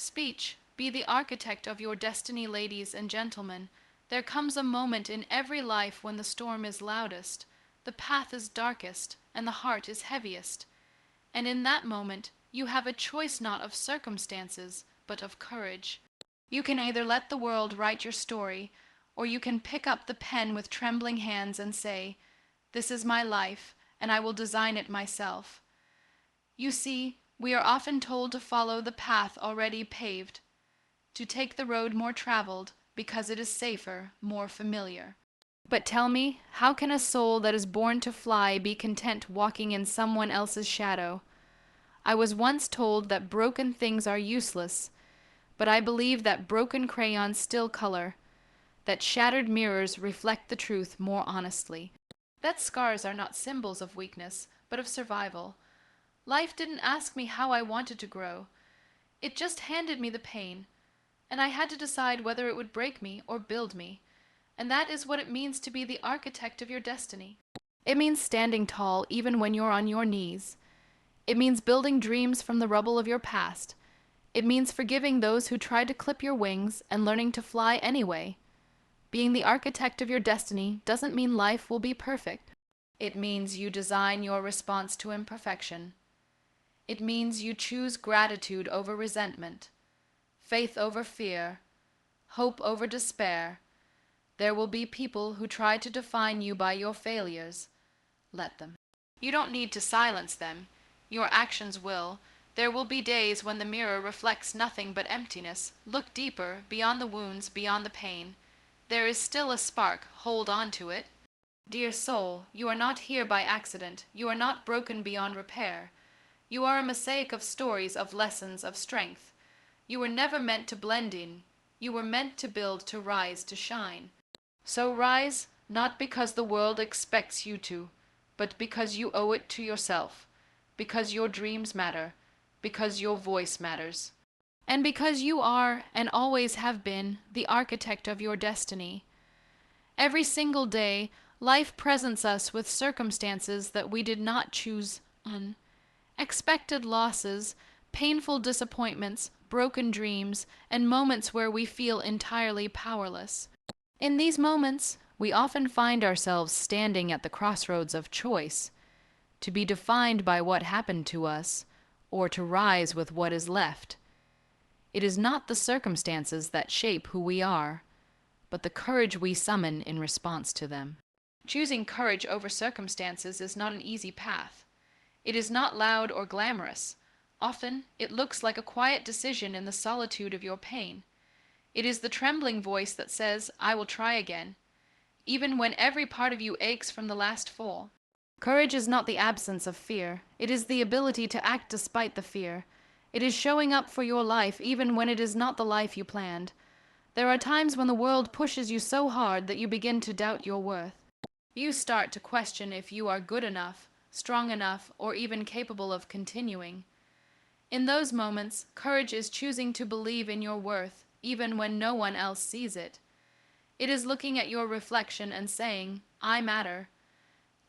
Speech, be the architect of your destiny, ladies and gentlemen. There comes a moment in every life when the storm is loudest, the path is darkest, and the heart is heaviest. And in that moment, you have a choice not of circumstances, but of courage. You can either let the world write your story, or you can pick up the pen with trembling hands and say, "This is my life, and I will design it myself." You see, we are often told to follow the path already paved, to take the road more traveled, because it is safer, more familiar. But tell me, how can a soul that is born to fly be content walking in someone else's shadow? I was once told that broken things are useless, but I believe that broken crayons still color, that shattered mirrors reflect the truth more honestly, that scars are not symbols of weakness, but of survival. Life didn't ask me how I wanted to grow. It just handed me the pain, and I had to decide whether it would break me or build me. And that is what it means to be the architect of your destiny. It means standing tall even when you're on your knees. It means building dreams from the rubble of your past. It means forgiving those who tried to clip your wings and learning to fly anyway. Being the architect of your destiny doesn't mean life will be perfect. It means you design your response to imperfection. It means you choose gratitude over resentment, faith over fear, hope over despair. There will be people who try to define you by your failures. Let them. You don't need to silence them. Your actions will. There will be days when the mirror reflects nothing but emptiness. Look deeper, beyond the wounds, beyond the pain. There is still a spark. Hold on to it. Dear soul, you are not here by accident. You are not broken beyond repair. You are a mosaic of stories, of lessons, of strength. You were never meant to blend in. You were meant to build, to rise, to shine. So rise, not because the world expects you to, but because you owe it to yourself, because your dreams matter, because your voice matters, and because you are, and always have been, the architect of your destiny. Every single day, life presents us with circumstances that we did not choose, unexpected losses, painful disappointments, broken dreams, and moments where we feel entirely powerless. In these moments, we often find ourselves standing at the crossroads of choice, to be defined by what happened to us, or to rise with what is left. It is not the circumstances that shape who we are, but the courage we summon in response to them. Choosing courage over circumstances is not an easy path. It is not loud or glamorous. Often, it looks like a quiet decision in the solitude of your pain. It is the trembling voice that says, "I will try again," even when every part of you aches from the last fall. Courage is not the absence of fear. It is the ability to act despite the fear. It is showing up for your life even when it is not the life you planned. There are times when the world pushes you so hard that you begin to doubt your worth. You start to question if you are good enough, strong enough, or even capable of continuing. In those moments, courage is choosing to believe in your worth, even when no one else sees it. It is looking at your reflection and saying, "I matter,"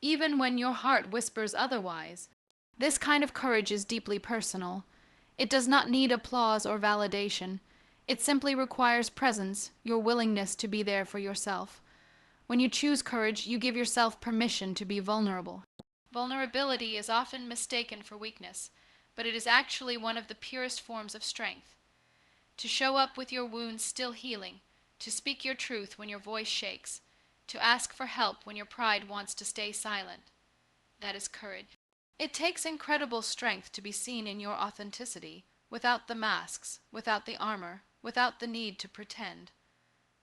even when your heart whispers otherwise. This kind of courage is deeply personal. It does not need applause or validation. It simply requires presence, your willingness to be there for yourself. When you choose courage, you give yourself permission to be vulnerable. Vulnerability is often mistaken for weakness, but it is actually one of the purest forms of strength. To show up with your wounds still healing, to speak your truth when your voice shakes, to ask for help when your pride wants to stay silent. That is courage. It takes incredible strength to be seen in your authenticity, without the masks, without the armor, without the need to pretend.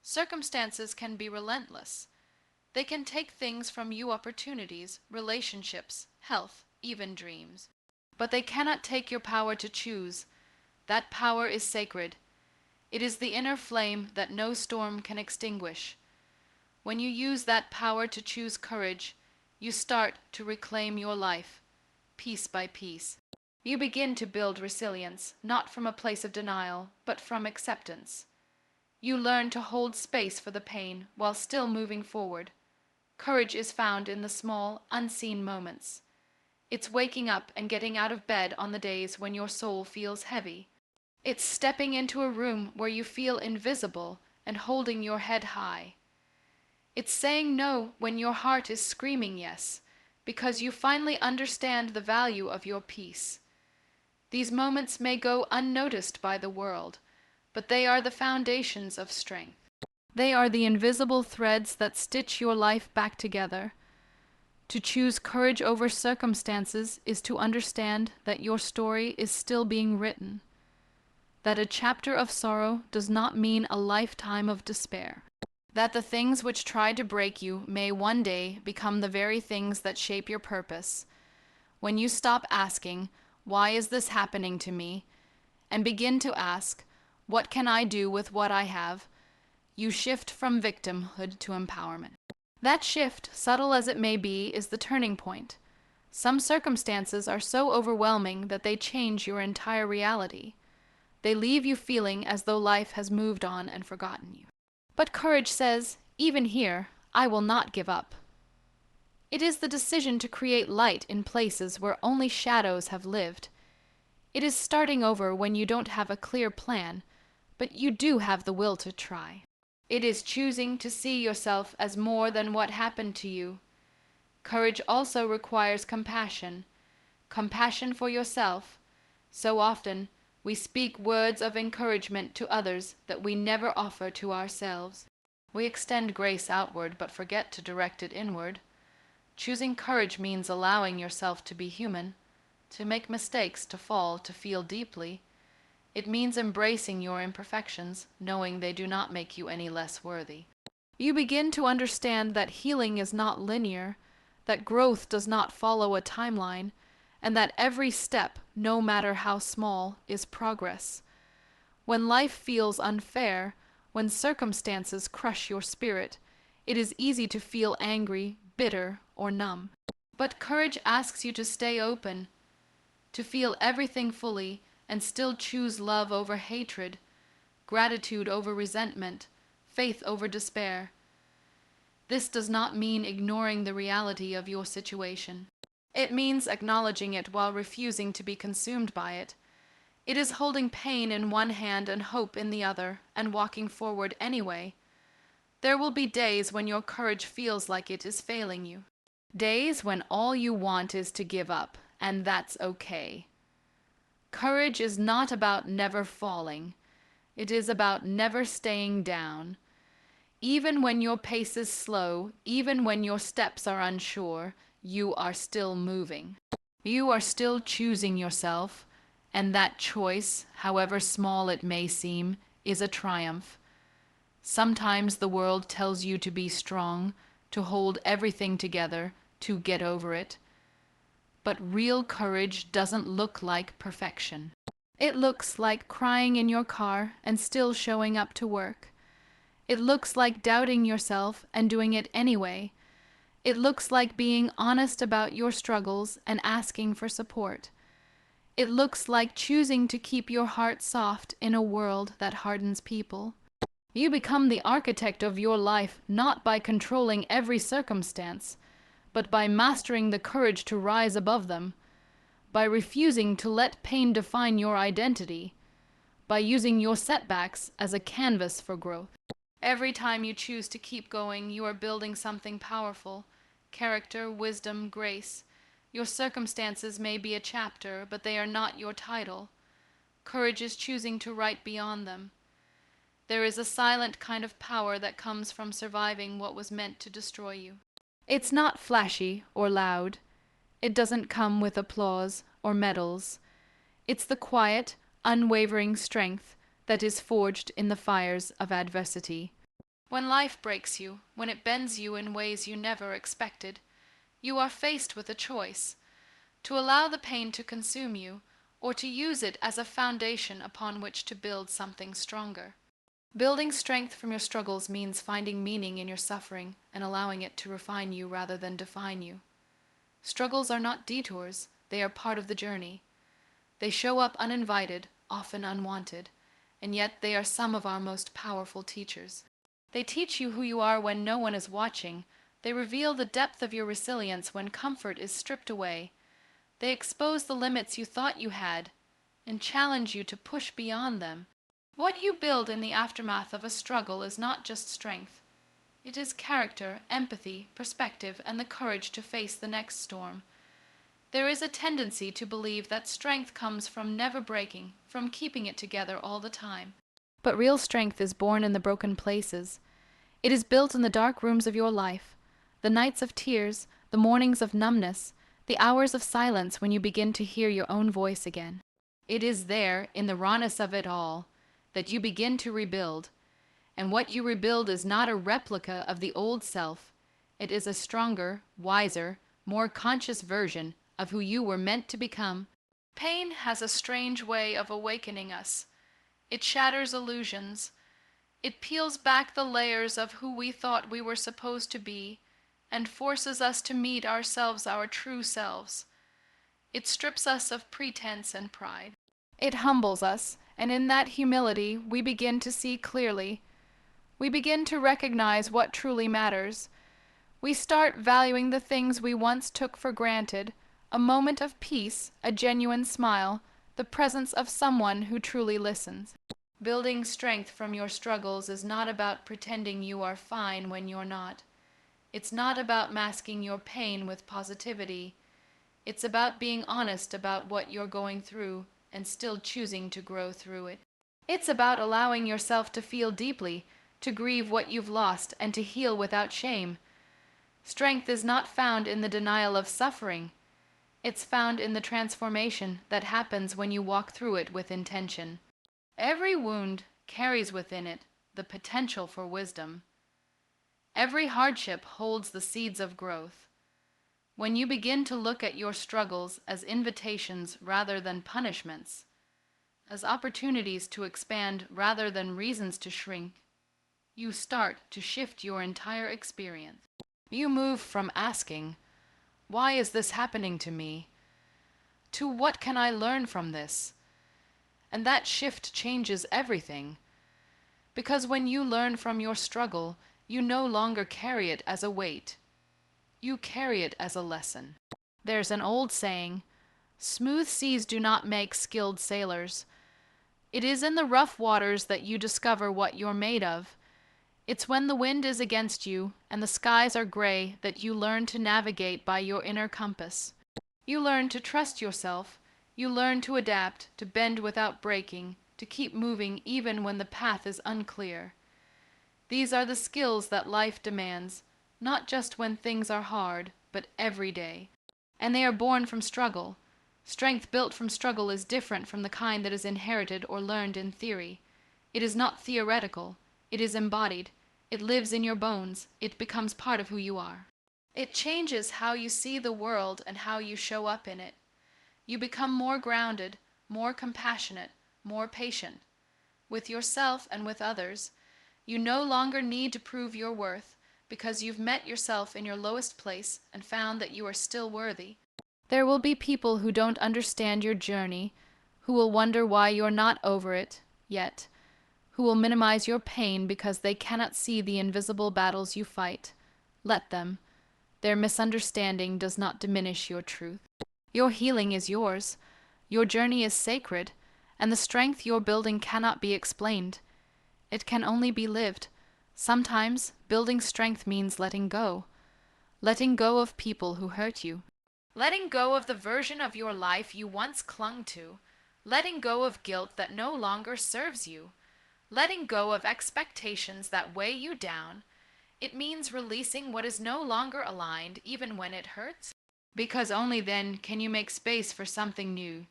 Circumstances can be relentless. They can take things from you: opportunities, relationships, health, even dreams. But they cannot take your power to choose. That power is sacred. It is the inner flame that no storm can extinguish. When you use that power to choose courage, you start to reclaim your life, piece by piece. You begin to build resilience, not from a place of denial, but from acceptance. You learn to hold space for the pain while still moving forward. Courage is found in the small, unseen moments. It's waking up and getting out of bed on the days when your soul feels heavy. It's stepping into a room where you feel invisible and holding your head high. It's saying no when your heart is screaming yes, because you finally understand the value of your peace. These moments may go unnoticed by the world, but they are the foundations of strength. They are the invisible threads that stitch your life back together. To choose courage over circumstances is to understand that your story is still being written, that a chapter of sorrow does not mean a lifetime of despair, that the things which try to break you may one day become the very things that shape your purpose. When you stop asking, "Why is this happening to me?" and begin to ask, "What can I do with what I have?" you shift from victimhood to empowerment. That shift, subtle as it may be, is the turning point. Some circumstances are so overwhelming that they change your entire reality. They leave you feeling as though life has moved on and forgotten you. But courage says, even here, I will not give up. It is the decision to create light in places where only shadows have lived. It is starting over when you don't have a clear plan, but you do have the will to try. It is choosing to see yourself as more than what happened to you. Courage also requires compassion. Compassion for yourself. So often, we speak words of encouragement to others that we never offer to ourselves. We extend grace outward but forget to direct it inward. Choosing courage means allowing yourself to be human, to make mistakes, to fall, to feel deeply. It means embracing your imperfections, knowing they do not make you any less worthy. You begin to understand that healing is not linear, that growth does not follow a timeline, and that every step, no matter how small, is progress. When life feels unfair, when circumstances crush your spirit, it is easy to feel angry, bitter, or numb. But courage asks you to stay open, to feel everything fully, and still choose love over hatred, gratitude over resentment, faith over despair. This does not mean ignoring the reality of your situation. It means acknowledging it while refusing to be consumed by it. It is holding pain in one hand and hope in the other, and walking forward anyway. There will be days when your courage feels like it is failing you. Days when all you want is to give up, and that's okay. Courage is not about never falling. It is about never staying down. Even when your pace is slow, even when your steps are unsure, you are still moving. You are still choosing yourself, and that choice, however small it may seem, is a triumph. Sometimes the world tells you to be strong, to hold everything together, to get over it. But real courage doesn't look like perfection. It looks like crying in your car and still showing up to work. It looks like doubting yourself and doing it anyway. It looks like being honest about your struggles and asking for support. It looks like choosing to keep your heart soft in a world that hardens people. You become the architect of your life not by controlling every circumstance, but by mastering the courage to rise above them, by refusing to let pain define your identity, by using your setbacks as a canvas for growth. Every time you choose to keep going, you are building something powerful: character, wisdom, grace. Your circumstances may be a chapter, but they are not your title. Courage is choosing to write beyond them. There is a silent kind of power that comes from surviving what was meant to destroy you. It's not flashy or loud. It doesn't come with applause or medals. It's the quiet, unwavering strength that is forged in the fires of adversity. When life breaks you, when it bends you in ways you never expected, you are faced with a choice: to allow the pain to consume you, or to use it as a foundation upon which to build something stronger. Building strength from your struggles means finding meaning in your suffering and allowing it to refine you rather than define you. Struggles are not detours, they are part of the journey. They show up uninvited, often unwanted, and yet they are some of our most powerful teachers. They teach you who you are when no one is watching. They reveal the depth of your resilience when comfort is stripped away. They expose the limits you thought you had, and challenge you to push beyond them. What you build in the aftermath of a struggle is not just strength. It is character, empathy, perspective, and the courage to face the next storm. There is a tendency to believe that strength comes from never breaking, from keeping it together all the time. But real strength is born in the broken places. It is built in the dark rooms of your life, the nights of tears, the mornings of numbness, the hours of silence when you begin to hear your own voice again. It is there, in the rawness of it all, that you begin to rebuild. And what you rebuild is not a replica of the old self. It is a stronger, wiser, more conscious version of who you were meant to become. Pain has a strange way of awakening us. It shatters illusions. It peels back the layers of who we thought we were supposed to be and forces us to meet ourselves, our true selves. It strips us of pretense and pride. It humbles us, and in that humility we begin to see clearly. We begin to recognize what truly matters. We start valuing the things we once took for granted, a moment of peace, a genuine smile, the presence of someone who truly listens. Building strength from your struggles is not about pretending you are fine when you're not. It's not about masking your pain with positivity. It's about being honest about what you're going through and still choosing to grow through it. It's about allowing yourself to feel deeply, to grieve what you've lost, and to heal without shame. Strength is not found in the denial of suffering. It's found in the transformation that happens when you walk through it with intention. Every wound carries within it the potential for wisdom. Every hardship holds the seeds of growth. When you begin to look at your struggles as invitations rather than punishments, as opportunities to expand rather than reasons to shrink, you start to shift your entire experience. You move from asking, "Why is this happening to me?" to "What can I learn from this?" And that shift changes everything. Because when you learn from your struggle, you no longer carry it as a weight. You carry it as a lesson. There's an old saying, "Smooth seas do not make skilled sailors." It is in the rough waters that you discover what you're made of. It's when the wind is against you and the skies are gray that you learn to navigate by your inner compass. You learn to trust yourself. You learn to adapt, to bend without breaking, to keep moving even when the path is unclear. These are the skills that life demands, not just when things are hard, but every day. And they are born from struggle. Strength built from struggle is different from the kind that is inherited or learned in theory. It is not theoretical. It is embodied. It lives in your bones. It becomes part of who you are. It changes how you see the world and how you show up in it. You become more grounded, more compassionate, more patient. With yourself and with others, you no longer need to prove your worth because you've met yourself in your lowest place and found that you are still worthy. There will be people who don't understand your journey, who will wonder why you're not over it yet, who will minimize your pain because they cannot see the invisible battles you fight. Let them. Their misunderstanding does not diminish your truth. Your healing is yours. Your journey is sacred, and the strength you're building cannot be explained. It can only be lived. Sometimes building strength means letting go. Letting go of people who hurt you. Letting go of the version of your life you once clung to. Letting go of guilt that no longer serves you. Letting go of expectations that weigh you down. It means releasing what is no longer aligned even when it hurts. Because only then can you make space for something new,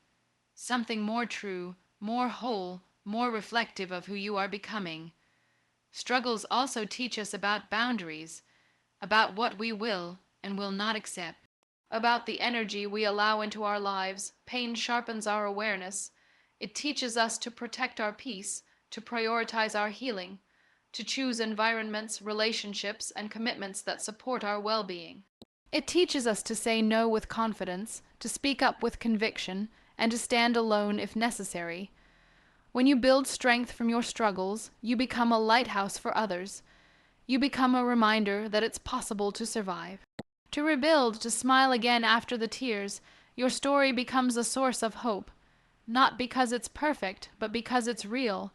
something more true, more whole, more reflective of who you are becoming. Struggles also teach us about boundaries, about what we will and will not accept, about the energy we allow into our lives. Pain sharpens our awareness. It teaches us to protect our peace, to prioritize our healing, to choose environments, relationships, and commitments that support our well-being. It teaches us to say no with confidence, to speak up with conviction, and to stand alone if necessary. When you build strength from your struggles, you become a lighthouse for others. You become a reminder that it's possible to survive. To rebuild, to smile again after the tears, your story becomes a source of hope. not because it's perfect, but because it's real,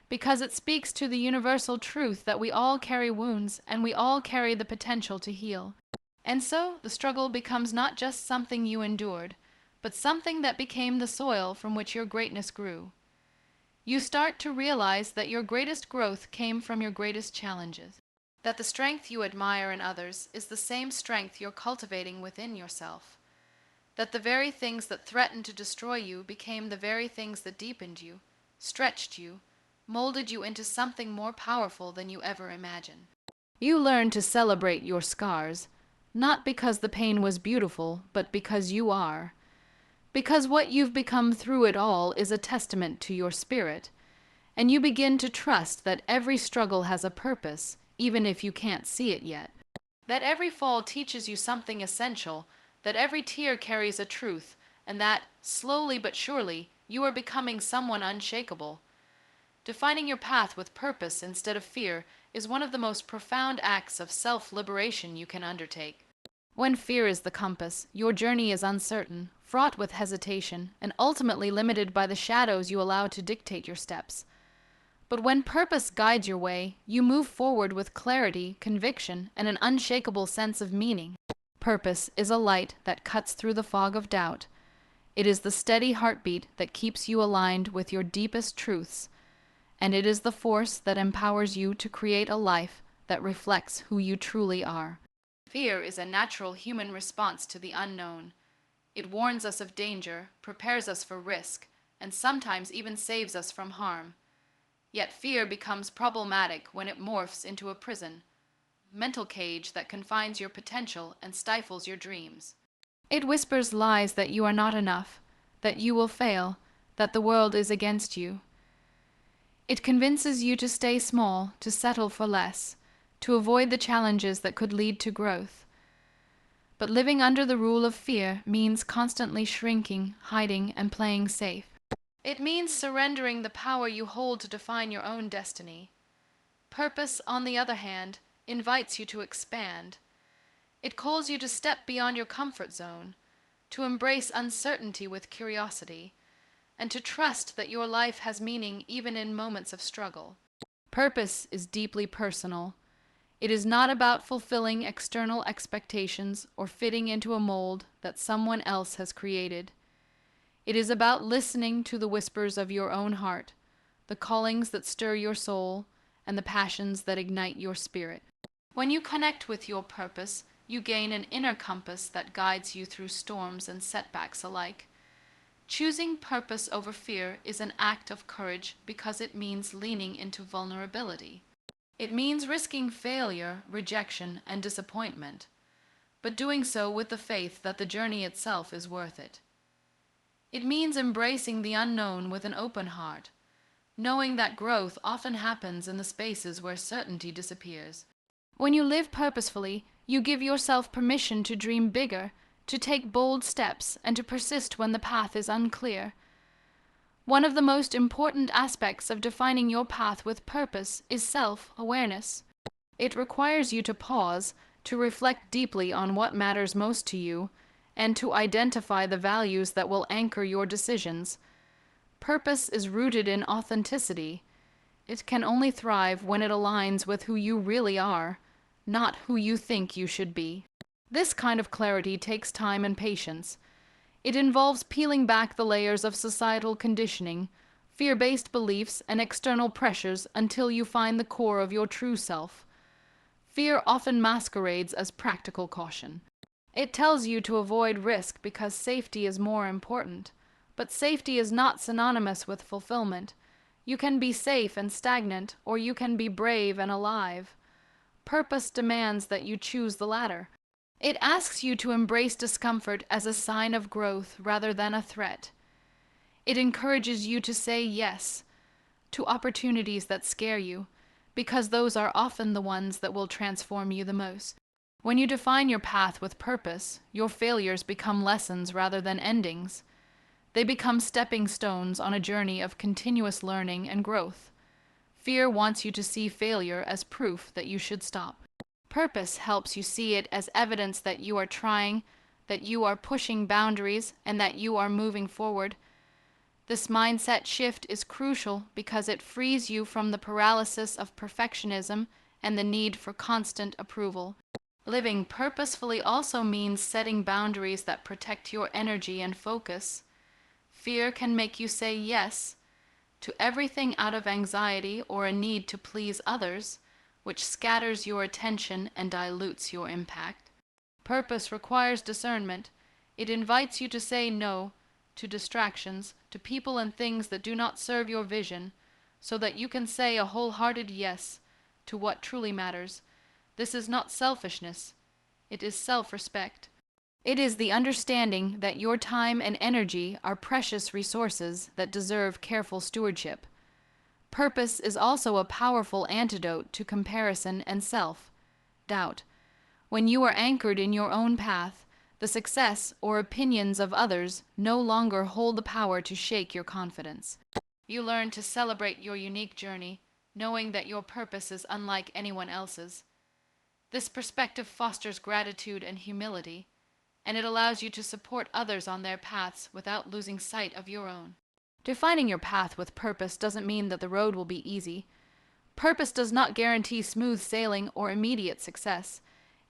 because it speaks to the universal truth that we all carry wounds and we all carry the potential to heal. And so the struggle becomes not just something you endured, but something that became the soil from which your greatness grew. You start to realize that your greatest growth came from your greatest challenges, that the strength you admire in others is the same strength you're cultivating within yourself, that the very things that threatened to destroy you became the very things that deepened you, stretched you, molded you into something more powerful than you ever imagined. You learn to celebrate your scars, not because the pain was beautiful, but because you are. Because what you've become through it all is a testament to your spirit, and you begin to trust that every struggle has a purpose, even if you can't see it yet. That every fall teaches you something essential, that every tear carries a truth, and that, slowly but surely, you are becoming someone unshakable. Defining your path with purpose instead of fear is one of the most profound acts of self-liberation you can undertake. When fear is the compass, your journey is uncertain, fraught with hesitation, and ultimately limited by the shadows you allow to dictate your steps. But when purpose guides your way, you move forward with clarity, conviction, and an unshakable sense of meaning. Purpose is a light that cuts through the fog of doubt. It is the steady heartbeat that keeps you aligned with your deepest truths, and it is the force that empowers you to create a life that reflects who you truly are. Fear is a natural human response to the unknown. It warns us of danger, prepares us for risk, and sometimes even saves us from harm. Yet fear becomes problematic when it morphs into a prison, mental cage that confines your potential and stifles your dreams. It whispers lies that you are not enough, that you will fail, that the world is against you. It convinces you to stay small, to settle for less, to avoid the challenges that could lead to growth. But living under the rule of fear means constantly shrinking, hiding, and playing safe. It means surrendering the power you hold to define your own destiny. Purpose, on the other hand, invites you to expand. It calls you to step beyond your comfort zone, to embrace uncertainty with curiosity, and to trust that your life has meaning even in moments of struggle. Purpose is deeply personal. It is not about fulfilling external expectations or fitting into a mold that someone else has created. It is about listening to the whispers of your own heart, the callings that stir your soul, and the passions that ignite your spirit. When you connect with your purpose, you gain an inner compass that guides you through storms and setbacks alike. Choosing purpose over fear is an act of courage because it means leaning into vulnerability. It means risking failure, rejection, and disappointment, but doing so with the faith that the journey itself is worth it. It means embracing the unknown with an open heart, knowing that growth often happens in the spaces where certainty disappears. When you live purposefully, you give yourself permission to dream bigger, to take bold steps, and to persist when the path is unclear. One of the most important aspects of defining your path with purpose is self-awareness. It requires you to pause, to reflect deeply on what matters most to you, and to identify the values that will anchor your decisions. Purpose is rooted in authenticity. It can only thrive when it aligns with who you really are, not who you think you should be. This kind of clarity takes time and patience. It involves peeling back the layers of societal conditioning, fear-based beliefs, and external pressures until you find the core of your true self. Fear often masquerades as practical caution. It tells you to avoid risk because safety is more important. But safety is not synonymous with fulfillment. You can be safe and stagnant, or you can be brave and alive. Purpose demands that you choose the latter. It asks you to embrace discomfort as a sign of growth rather than a threat. It encourages you to say yes to opportunities that scare you, because those are often the ones that will transform you the most. When you define your path with purpose, your failures become lessons rather than endings. They become stepping stones on a journey of continuous learning and growth. Fear wants you to see failure as proof that you should stop. Purpose helps you see it as evidence that you are trying, that you are pushing boundaries, and that you are moving forward. This mindset shift is crucial because it frees you from the paralysis of perfectionism and the need for constant approval. Living purposefully also means setting boundaries that protect your energy and focus. Fear can make you say yes to everything out of anxiety or a need to please others, which scatters your attention and dilutes your impact. Purpose requires discernment. It invites you to say no to distractions, to people and things that do not serve your vision, so that you can say a wholehearted yes to what truly matters. This is not selfishness. It is self-respect. It is the understanding that your time and energy are precious resources that deserve careful stewardship. Purpose is also a powerful antidote to comparison and self-doubt. When you are anchored in your own path, the success or opinions of others no longer hold the power to shake your confidence. You learn to celebrate your unique journey, knowing that your purpose is unlike anyone else's. This perspective fosters gratitude and humility, and it allows you to support others on their paths without losing sight of your own. Defining your path with purpose doesn't mean that the road will be easy. Purpose does not guarantee smooth sailing or immediate success.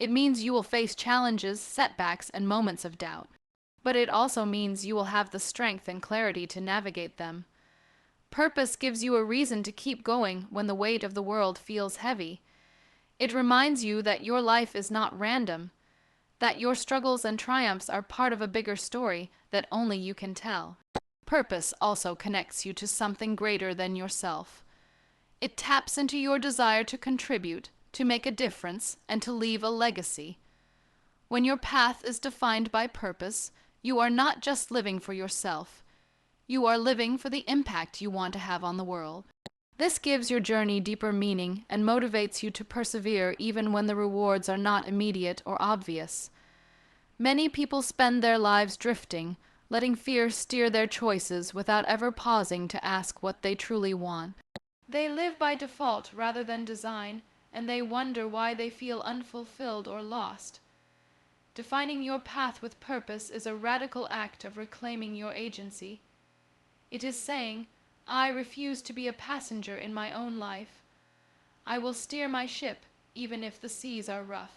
It means you will face challenges, setbacks, and moments of doubt. But it also means you will have the strength and clarity to navigate them. Purpose gives you a reason to keep going when the weight of the world feels heavy. It reminds you that your life is not random, that your struggles and triumphs are part of a bigger story that only you can tell. Purpose also connects you to something greater than yourself. It taps into your desire to contribute, to make a difference, and to leave a legacy. When your path is defined by purpose, you are not just living for yourself. You are living for the impact you want to have on the world. This gives your journey deeper meaning and motivates you to persevere even when the rewards are not immediate or obvious. Many people spend their lives drifting, letting fear steer their choices without ever pausing to ask what they truly want. They live by default rather than design, and they wonder why they feel unfulfilled or lost. Defining your path with purpose is a radical act of reclaiming your agency. It is saying, I refuse to be a passenger in my own life. I will steer my ship, even if the seas are rough.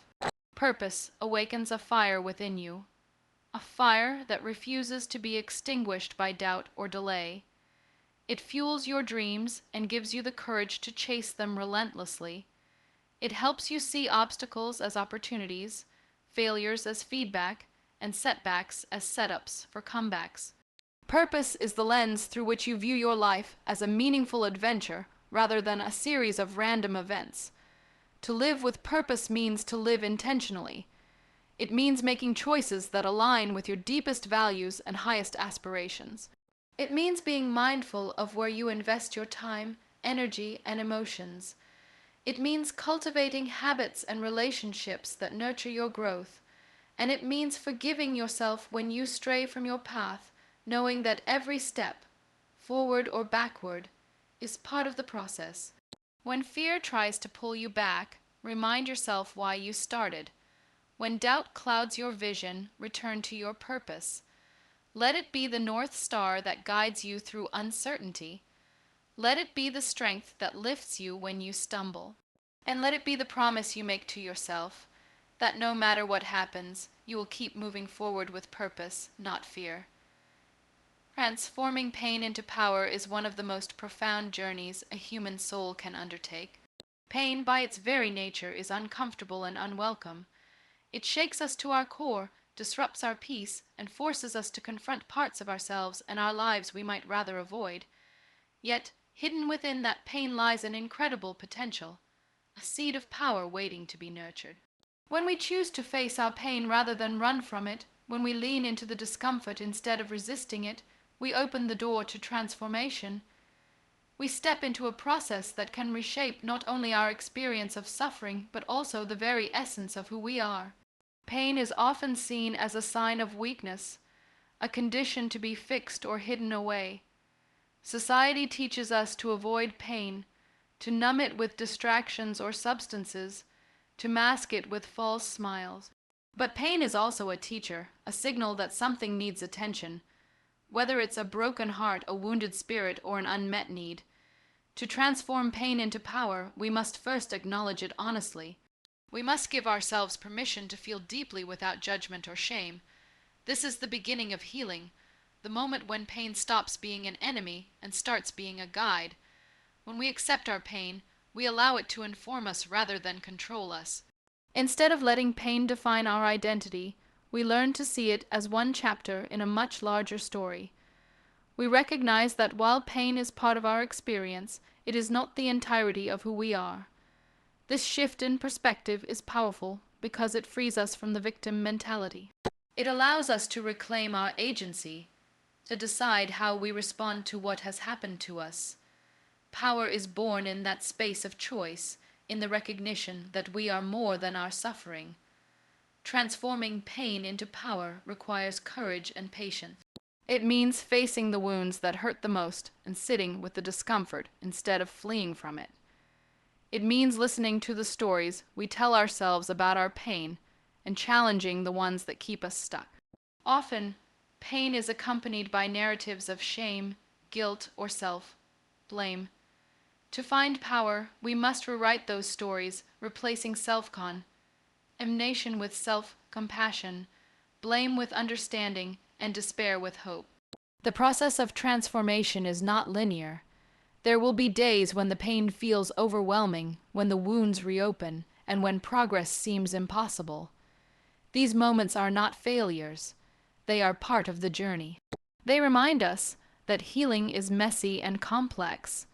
Purpose awakens a fire within you, a fire that refuses to be extinguished by doubt or delay. It fuels your dreams and gives you the courage to chase them relentlessly. It helps you see obstacles as opportunities, failures as feedback, and setbacks as setups for comebacks. Purpose is the lens through which you view your life as a meaningful adventure rather than a series of random events. To live with purpose means to live intentionally. It means making choices that align with your deepest values and highest aspirations. It means being mindful of where you invest your time, energy, and emotions. It means cultivating habits and relationships that nurture your growth. And it means forgiving yourself when you stray from your path, knowing that every step, forward or backward, is part of the process. When fear tries to pull you back, remind yourself why you started. When doubt clouds your vision, return to your purpose. Let it be the North Star that guides you through uncertainty. Let it be the strength that lifts you when you stumble. And let it be the promise you make to yourself that no matter what happens, you will keep moving forward with purpose, not fear. Transforming pain into power is one of the most profound journeys a human soul can undertake. Pain, by its very nature, is uncomfortable and unwelcome. It shakes us to our core, disrupts our peace, and forces us to confront parts of ourselves and our lives we might rather avoid. Yet, hidden within that pain lies an incredible potential, a seed of power waiting to be nurtured. When we choose to face our pain rather than run from it, when we lean into the discomfort instead of resisting it, we open the door to transformation. We step into a process that can reshape not only our experience of suffering, but also the very essence of who we are. Pain is often seen as a sign of weakness, a condition to be fixed or hidden away. Society teaches us to avoid pain, to numb it with distractions or substances, to mask it with false smiles. But pain is also a teacher, a signal that something needs attention. whether it's a broken heart, a wounded spirit, or an unmet need. To transform pain into power, we must first acknowledge it honestly. We must give ourselves permission to feel deeply without judgment or shame. This is the beginning of healing, the moment when pain stops being an enemy and starts being a guide. When we accept our pain, we allow it to inform us rather than control us. Instead of letting pain define our identity, we learn to see it as one chapter in a much larger story. We recognize that while pain is part of our experience, it is not the entirety of who we are. This shift in perspective is powerful because it frees us from the victim mentality. It allows us to reclaim our agency, to decide how we respond to what has happened to us. Power is born in that space of choice, in the recognition that we are more than our suffering. Transforming pain into power requires courage and patience. It means facing the wounds that hurt the most and sitting with the discomfort instead of fleeing from it. It means listening to the stories we tell ourselves about our pain and challenging the ones that keep us stuck. Often, pain is accompanied by narratives of shame, guilt, or self-blame. To find power, we must rewrite those stories, replacing self-condemnation with self-compassion, blame with understanding, and despair with hope. The process of transformation is not linear. There will be days when the pain feels overwhelming, when the wounds reopen, and when progress seems impossible. These moments are not failures. They are part of the journey. They remind us that healing is messy and complex.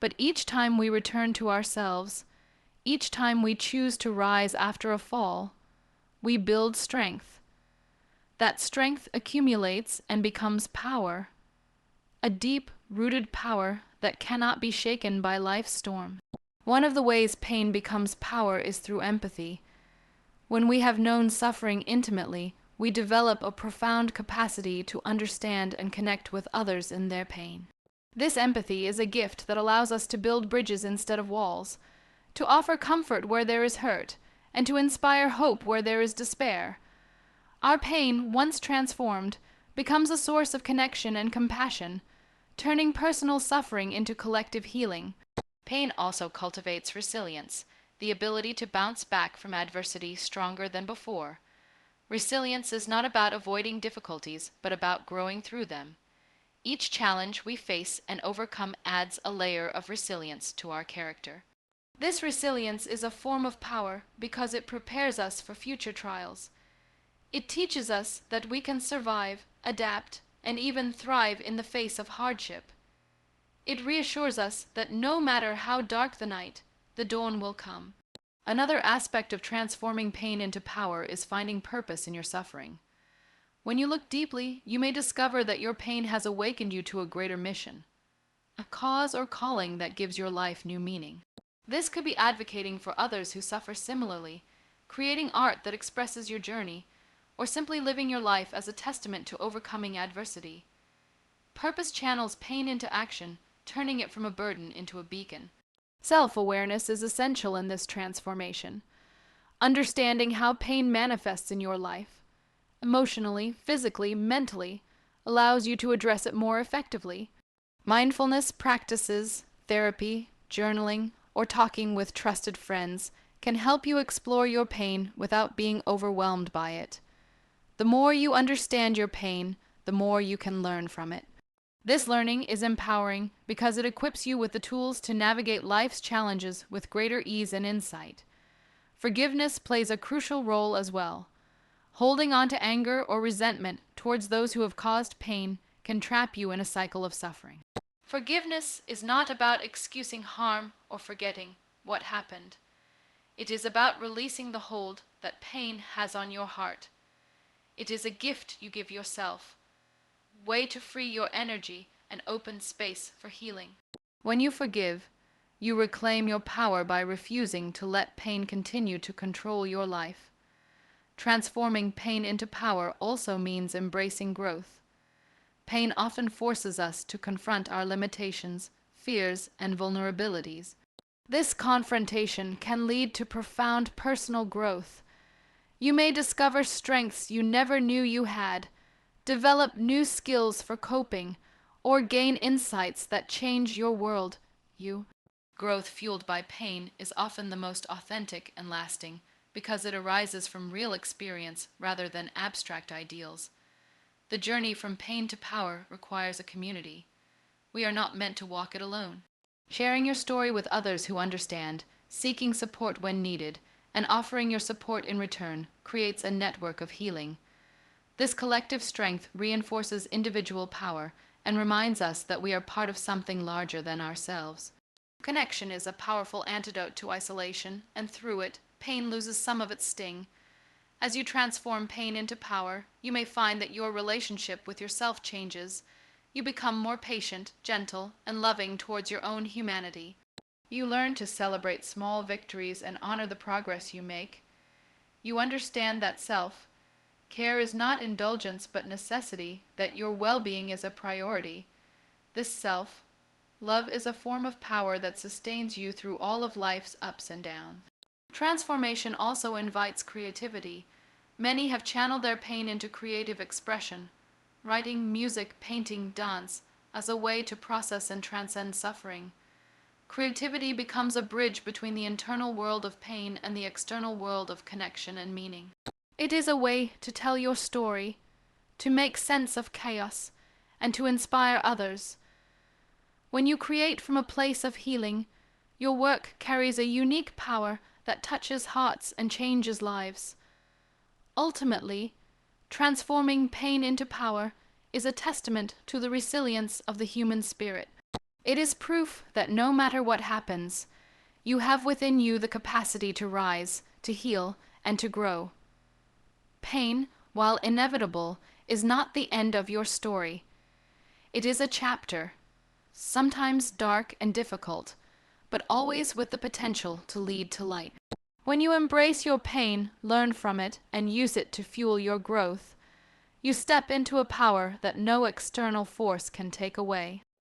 But each time we return to ourselves, each time we choose to rise after a fall, we build strength. That strength accumulates and becomes power, a deep-rooted power that cannot be shaken by life's storm. One of the ways pain becomes power is through empathy. When we have known suffering intimately, we develop a profound capacity to understand and connect with others in their pain. This empathy is a gift that allows us to build bridges instead of walls, to offer comfort where there is hurt, and to inspire hope where there is despair. Our pain, once transformed, becomes a source of connection and compassion, turning personal suffering into collective healing. Pain also cultivates resilience, the ability to bounce back from adversity stronger than before. Resilience is not about avoiding difficulties, but about growing through them. Each challenge we face and overcome adds a layer of resilience to our character. This resilience is a form of power because it prepares us for future trials. It teaches us that we can survive, adapt, and even thrive in the face of hardship. It reassures us that no matter how dark the night, the dawn will come. Another aspect of transforming pain into power is finding purpose in your suffering. When you look deeply, you may discover that your pain has awakened you to a greater mission, a cause or calling that gives your life new meaning. This could be advocating for others who suffer similarly, creating art that expresses your journey, or simply living your life as a testament to overcoming adversity. Purpose channels pain into action, turning it from a burden into a beacon. Self-awareness is essential in this transformation. Understanding how pain manifests in your life, emotionally, physically, mentally, allows you to address it more effectively. Mindfulness practices, therapy, journaling, or talking with trusted friends can help you explore your pain without being overwhelmed by it. The more you understand your pain, the more you can learn from it. This learning is empowering because it equips you with the tools to navigate life's challenges with greater ease and insight. Forgiveness plays a crucial role as well. Holding on to anger or resentment towards those who have caused pain can trap you in a cycle of suffering. Forgiveness is not about excusing harm or forgetting what happened. It is about releasing the hold that pain has on your heart. It is a gift you give yourself, a way to free your energy and open space for healing. When you forgive, you reclaim your power by refusing to let pain continue to control your life. Transforming pain into power also means embracing growth. Pain often forces us to confront our limitations, fears, and vulnerabilities. This confrontation can lead to profound personal growth. You may discover strengths you never knew you had, develop new skills for coping, or gain insights that change your world. You. Growth fueled by pain is often the most authentic and lasting because it arises from real experience rather than abstract ideals. The journey from pain to power requires a community. We are not meant to walk it alone. Sharing your story with others who understand, seeking support when needed, and offering your support in return creates a network of healing. This collective strength reinforces individual power and reminds us that we are part of something larger than ourselves. Connection is a powerful antidote to isolation, and through it, pain loses some of its sting. As you transform pain into power, you may find that your relationship with yourself changes. You become more patient, gentle, and loving towards your own humanity. You learn to celebrate small victories and honor the progress you make. You understand that self-care is not indulgence but necessity, that your well-being is a priority. This self-love is a form of power that sustains you through all of life's ups and downs. Transformation also invites creativity. Many have channeled their pain into creative expression, writing, music, painting, dance, as a way to process and transcend suffering. Creativity becomes a bridge between the internal world of pain and the external world of connection and meaning. It is a way to tell your story, to make sense of chaos, and to inspire others. When you create from a place of healing, your work carries a unique power that touches hearts and changes lives. Ultimately, transforming pain into power is a testament to the resilience of the human spirit. It is proof that no matter what happens, you have within you the capacity to rise, to heal, and to grow. Pain, while inevitable, is not the end of your story. It is a chapter, sometimes dark and difficult, but always with the potential to lead to light. When you embrace your pain, learn from it, and use it to fuel your growth, you step into a power that no external force can take away.